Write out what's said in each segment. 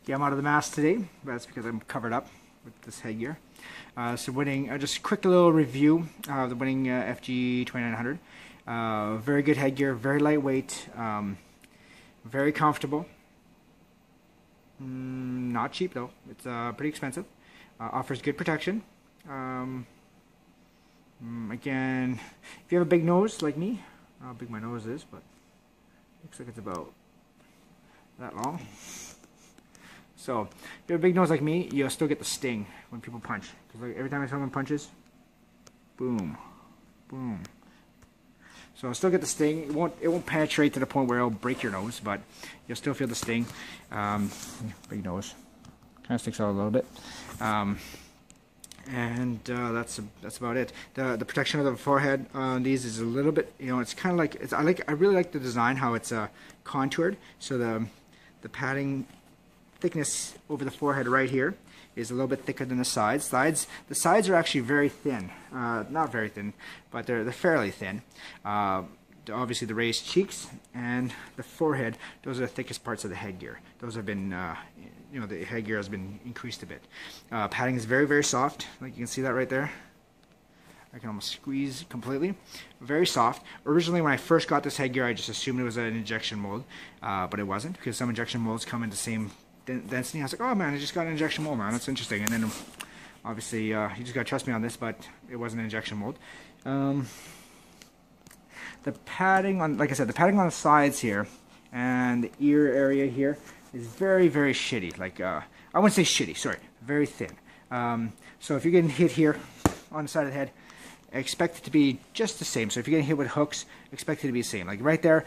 Yeah, I'm out of the mask today, but that's because I'm covered up with this headgear. So winning, just a quick little review of the winning FG-2900. Very good headgear, very lightweight, very comfortable. Not cheap though, it's pretty expensive. Offers good protection. Again, if you have a big nose like me, I don't know how big my nose is, but looks like it's about that long. So, if you have a big nose like me, you'll still get the sting when people punch. Because like, every time someone punches, boom, boom. So, still get the sting. It won't penetrate to the point where it'll break your nose, but you'll still feel the sting. Big nose, kind of sticks out a little bit. And that's about it. The protection of the forehead on these is a little bit, it's kind of like I really like the design, how it's contoured. So the padding thickness over the forehead right here is a little bit thicker than the sides. The sides are actually very thin, not very thin, but they're fairly thin. Obviously the raised cheeks and the forehead, those are the thickest parts of the headgear. Those have been, the headgear has been increased a bit. Padding is very, very soft, like you can see that right there. I can almost squeeze completely. Very soft. Originally when I first got this headgear, I just assumed it was an injection mold, but it wasn't, because some injection molds come in the same density. I was like, oh man, I just got an injection mold, man, that's interesting. And then obviously you just gotta trust me on this, but it wasn't an injection mold. The padding on, like I said, the padding on the sides here and the ear area here is very, very shitty. Like, I wouldn't say shitty, sorry, very thin. So if you're getting hit here on the side of the head, expect it to be just the same. So if you're getting hit with hooks, expect it to be the same. Like right there,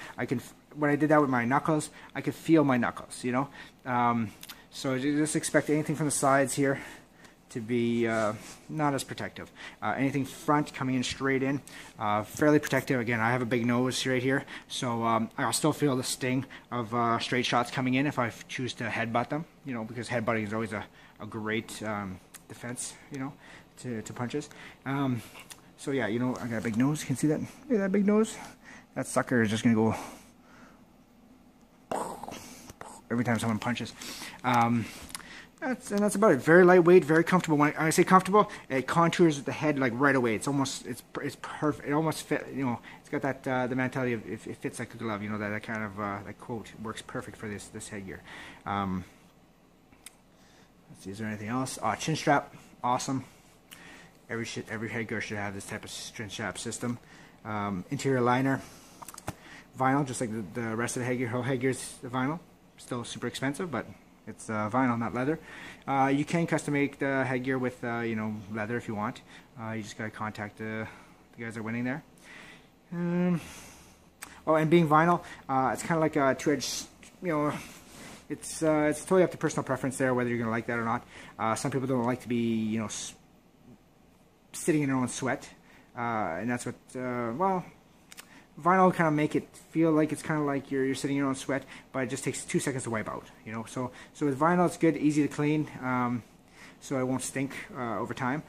when I did that with my knuckles, I could feel my knuckles, So just expect anything from the sides here to be not as protective. Anything front coming in straight in, fairly protective. Again, I have a big nose right here, so I'll still feel the sting of straight shots coming in if I choose to headbutt them, because headbutting is always a great defense, to punches. So yeah, I got a big nose. You can see that? Look at that big nose. That sucker is just gonna go every time someone punches. That's about it. Very lightweight, very comfortable. When I say comfortable, it contours the head like right away. It's perfect. It almost fit. It's got that the mentality of it fits like a glove. That kind of that quote works perfect for this headgear. Let's see, is there anything else? Chin strap, awesome. Every headgear should have this type of chin strap system. Interior liner, vinyl, just like the rest of the headgear. Whole headgear's the vinyl. Still super expensive, but it's vinyl, not leather. You can custom make the headgear with leather if you want. You just gotta contact the guys that are winning there. Oh, and being vinyl, it's kind of like a two-edged. It's totally up to personal preference there, whether you're gonna like that or not. Some people don't like to be sitting in their own sweat, and that's what vinyl kind of make it feel like it's kind of like you're sitting in your own sweat, but it just takes 2 seconds to wipe out. So with vinyl, it's good, easy to clean, so it won't stink over time.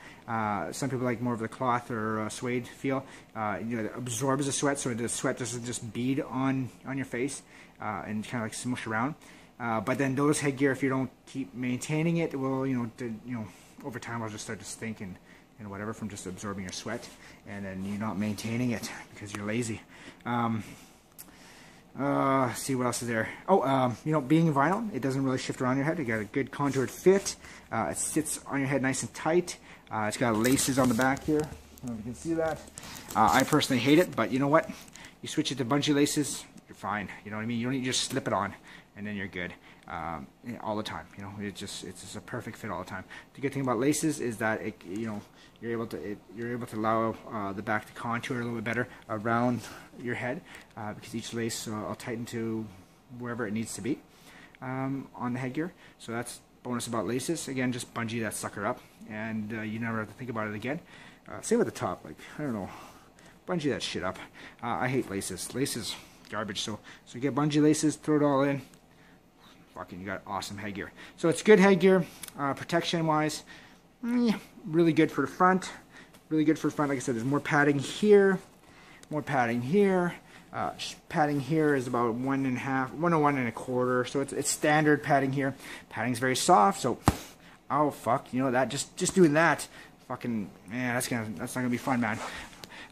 Some people like more of the cloth or suede feel. It absorbs the sweat, so the sweat doesn't just bead on your face and kind of like smush around. But then those headgear, if you don't keep maintaining it, it will over time it'll just start to stink and whatever from just absorbing your sweat, and then you're not maintaining it because you're lazy. See what else is there. Being vinyl, it doesn't really shift around your head. You got a good contoured fit. It sits on your head nice and tight. It's got laces on the back here. I don't know if you can see that. I personally hate it, but you know what? You switch it to bungee laces, you're fine. You know what I mean? You don't need to just slip it on, and then you're good. All the time, it's just a perfect fit all the time. The good thing about laces is that you're able to allow the back to contour a little bit better around your head, because each lace will tighten to wherever it needs to be on the headgear. So that's bonus about laces. Again, just bungee that sucker up, and you never have to think about it again. Same with the top, like I don't know, bungee that shit up. I hate laces. Laces garbage. So get bungee laces, throw it all in. Fucking, you got awesome headgear. So it's good headgear, protection wise, really good for the front. Really good for the front. Like I said, there's more padding here, Padding here is about 1.5, 101.25. So it's standard padding here. Padding's very soft. So, oh fuck, you know that just doing that, fucking man, that's not gonna be fun, man.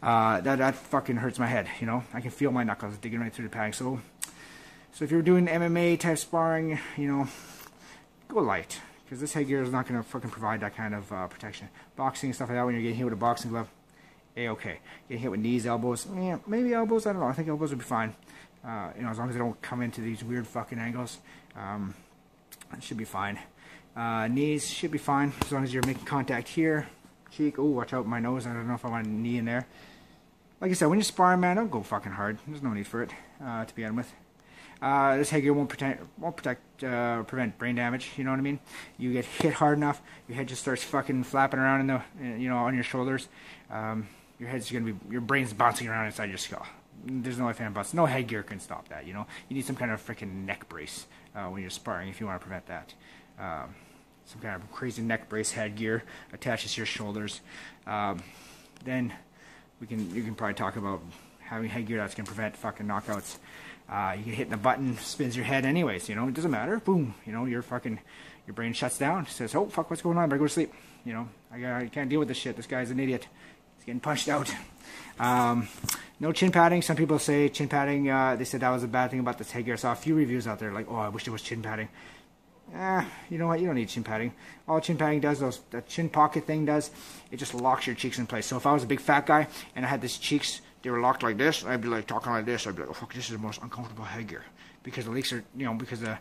That fucking hurts my head. You know, I can feel my knuckles digging right through the padding. So if you're doing MMA type sparring, you know, go light, because this headgear is not gonna fucking provide that kind of protection. Boxing and stuff like that, when you're getting hit with a boxing glove, okay. Getting hit with knees, elbows, yeah, maybe elbows, I don't know. I think elbows would be fine. You know, as long as they don't come into these weird fucking angles, it should be fine. Knees should be fine, as long as you're making contact here. Cheek, oh, watch out, my nose, I don't know if I want a knee in there. Like I said, when you're sparring, man, don't go fucking hard. There's no need for it, to begin with. This headgear won't prevent brain damage. You know what I mean? You get hit hard enough, your head just starts fucking flapping around in the, you know, on your shoulders. Your head's gonna be, your brain's bouncing around inside your skull. There's no ifs and buts. No headgear can stop that. You know, you need some kind of freaking neck brace when you're sparring if you want to prevent that. Some kind of crazy neck brace headgear attaches to your shoulders. Then you can probably talk about having headgear that's gonna prevent fucking knockouts. You get hit in the button, spins your head anyways, you know, it doesn't matter. Boom, you know, your brain shuts down, says, oh fuck, what's going on, I better go to sleep. You know, I can't deal with this shit, this guy's an idiot. He's getting punched out. No chin padding. Some people say chin padding, they said that was a bad thing about this headgear. I saw a few reviews out there like, oh, I wish there was chin padding. You know what, you don't need chin padding. All chin padding does, that chin pocket thing does, it just locks your cheeks in place. So if I was a big fat guy and I had these cheeks, they were locked like this, I'd be like talking like this, I'd be like, oh fuck, this is the most uncomfortable headgear. Because the leaks are, you know, because the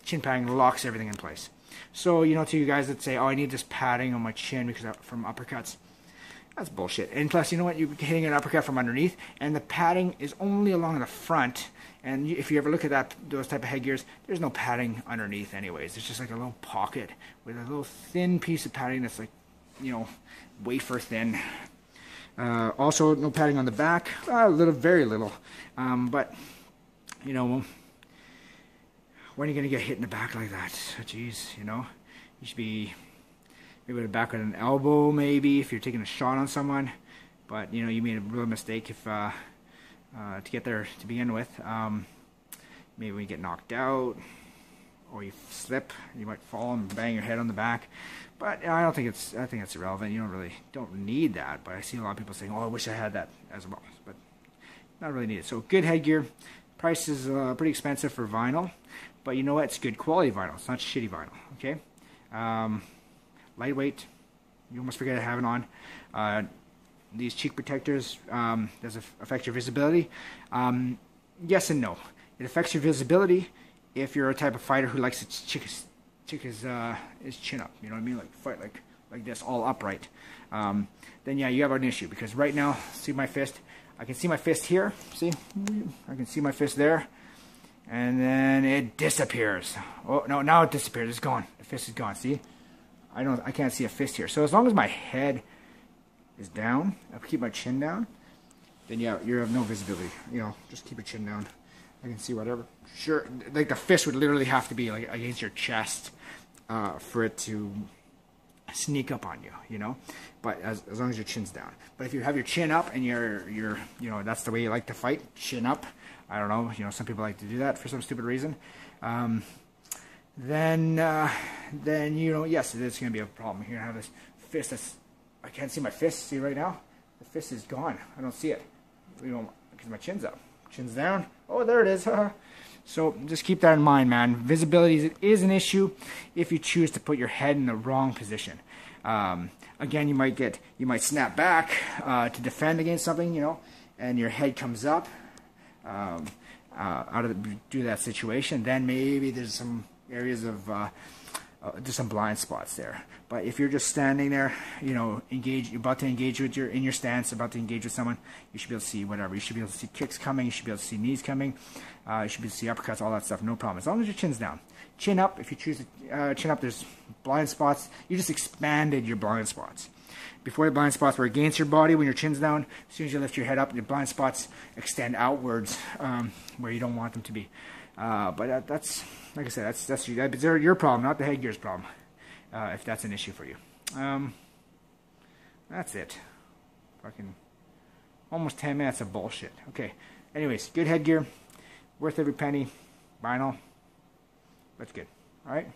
chin padding locks everything in place. So, you know, to you guys that say, oh, I need this padding on my chin because from uppercuts, that's bullshit. And plus, you know what, you're hitting an uppercut from underneath, and the padding is only along the front. And if you ever look at those type of headgears, there's no padding underneath anyways. It's just like a little pocket with a little thin piece of padding that's like, you know, wafer thin. Also, no padding on the back, very little. But, you know, when are you going to get hit in the back like that? Jeez, you know, you should be maybe with the back with an elbow, maybe, if you're taking a shot on someone. But, you know, you made a real mistake if, to get there to begin with. Maybe when you get knocked out, or you slip, you might fall and bang your head on the back. But I think it's irrelevant. You don't need that. But I see a lot of people saying, "Oh, I wish I had that as well." But not really needed. So good headgear. Price is pretty expensive for vinyl, but you know what? It's good quality vinyl. It's not shitty vinyl. Okay. Lightweight. You almost forget to have it on. These cheek protectors, does it affect your visibility? Yes and no. It affects your visibility if you're a type of fighter who likes to chick his chin up. You know what I mean? Like fight like this, all upright. Then yeah, you have an issue, because right now, see my fist? I can see my fist here. See? I can see my fist there. And then it disappears. Oh no, now it disappears. It's gone. The fist is gone. See? I can't see a fist here. So as long as my head is down, I keep my chin down, then yeah, you have no visibility. You know, just keep your chin down. I can see whatever. Sure, like the fist would literally have to be like against your chest for it to sneak up on you, you know. But as long as your chin's down. But if you have your chin up and you're you know, that's the way you like to fight, chin up. I don't know, you know, some people like to do that for some stupid reason. Then you know, yes, it's going to be a problem. You're going to have this fist that's, I can't see my fist. See right now? The fist is gone. I don't see it. You know, because my chin's up. Chin's down. Oh, there it is. So just keep that in mind, man. Visibility is an issue if you choose to put your head in the wrong position. Again, you might snap back to defend against something, you know, and your head comes up due to that situation. Then maybe there's some areas of there's some blind spots there. But if you're just standing there, you know, you're about to engage with in your stance, about to engage with someone, you should be able to see whatever. You should be able to see kicks coming. You should be able to see knees coming. You should be able to see uppercuts, all that stuff. No problem. As long as your chin's down. Chin up. If you choose to chin up, there's blind spots. You just expanded your blind spots. Before, the blind spots were against your body when your chin's down. As soon as you lift your head up, your blind spots extend outwards where you don't want them to be. But that's, like I said, that's your problem, not the headgear's problem, if that's an issue for you. That's it. Fucking Almost 10 minutes of bullshit. Okay. Anyways, good headgear. Worth every penny. Vinyl. That's good. Alright.